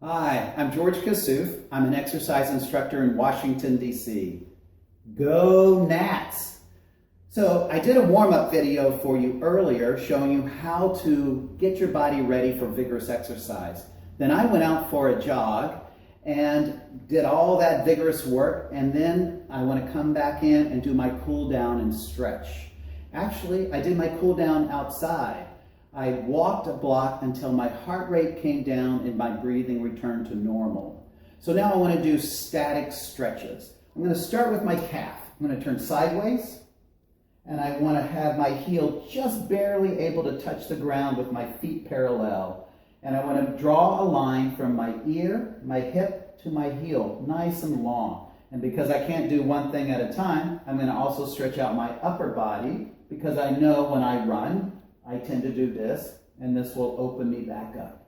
Hi, I'm George Kassouf. I'm an exercise instructor in Washington, D.C. Go Nats! So I did a warm-up video for you earlier showing you how to get your body ready for vigorous exercise. Then I went out for a jog and did all that vigorous work, and then I want to come back in and do my cool down and stretch. Actually, I did my cool down outside. I walked a block until my heart rate came down and my breathing returned to normal. So now I want to do static stretches. I'm going to start with my calf. I'm going to turn sideways, and I want to have my heel just barely able to touch the ground with my feet parallel. And I want to draw a line from my ear, my hip, to my heel, nice and long. And because I can't do one thing at a time, I'm going to also stretch out my upper body, because I know when I run, I tend to do this, and this will open me back up.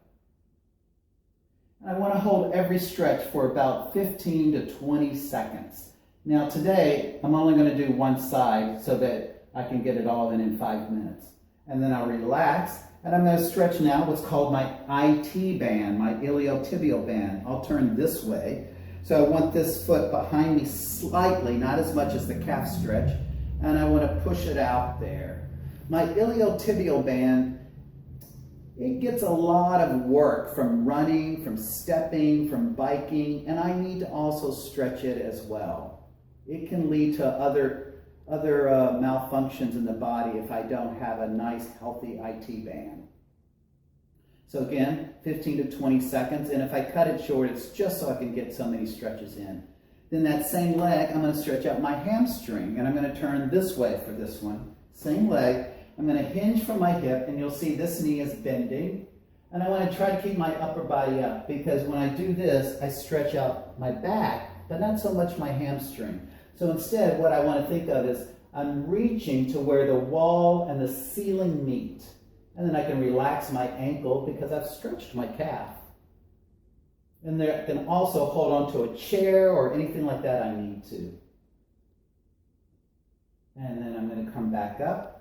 And I want to hold every stretch for about 15 to 20 seconds. Now today, I'm only going to do one side so that I can get it all in 5 minutes. And then I'll relax, and I'm going to stretch now what's called my IT band, my iliotibial band. I'll turn this way. So I want this foot behind me slightly, not as much as the calf stretch, and I want to push it out there. My iliotibial band, it gets a lot of work from running, from stepping, from biking, and I need to also stretch it as well. It can lead to other malfunctions in the body if I don't have a nice, healthy IT band. So again, 15 to 20 seconds, and if I cut it short, it's just so I can get so many stretches in. Then that same leg, I'm going to stretch out my hamstring, and I'm going to turn this way for this one. Same leg. I'm going to hinge from my hip, and you'll see this knee is bending. And I want to try to keep my upper body up, because when I do this, I stretch out my back, but not so much my hamstring. So instead, what I want to think of is I'm reaching to where the wall and the ceiling meet. And then I can relax my ankle because I've stretched my calf. And there, I can also hold on to a chair or anything like that I need to. And then I'm going to come back up.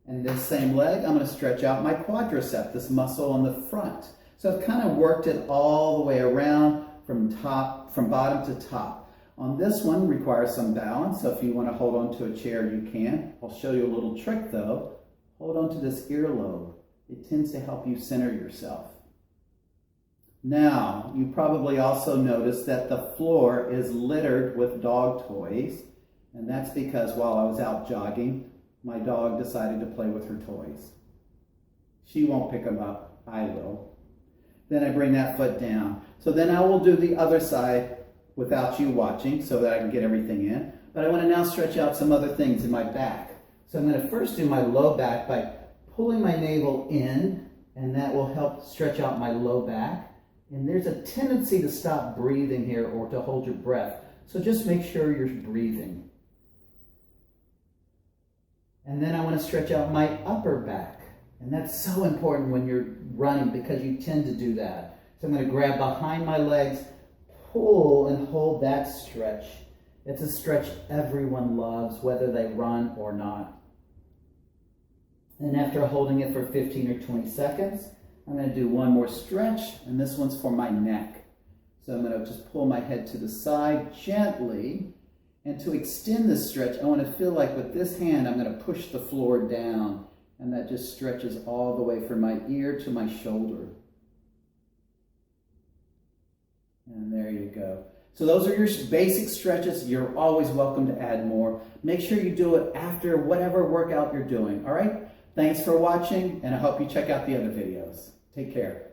And this same leg, I'm going to stretch out my quadricep, this muscle on the front. So I've kind of worked it all the way around from bottom to top. On this one requires some balance, so if you want to hold on to a chair, you can. I'll show you a little trick though. Hold on to this earlobe. It tends to help you center yourself. Now, you probably also noticed that the floor is littered with dog toys, and that's because while I was out jogging, my dog decided to play with her toys. She won't pick them up, I will. Then I bring that foot down. So then I will do the other side without you watching so that I can get everything in. But I want to now stretch out some other things in my back. So I'm going to first do my low back by pulling my navel in, and that will help stretch out my low back. And there's a tendency to stop breathing here or to hold your breath. So just make sure you're breathing. And then I want to stretch out my upper back. And that's so important when you're running because you tend to do that. So I'm going to grab behind my legs, pull and hold that stretch. It's a stretch everyone loves, whether they run or not. And after holding it for 15 or 20 seconds, I'm going to do one more stretch, and this one's for my neck. So I'm going to just pull my head to the side gently. And to extend this stretch, I want to feel like with this hand, I'm going to push the floor down. And that just stretches all the way from my ear to my shoulder. And there you go. So those are your basic stretches. You're always welcome to add more. Make sure you do it after whatever workout you're doing. All right? Thanks for watching, and I hope you check out the other videos. Take care.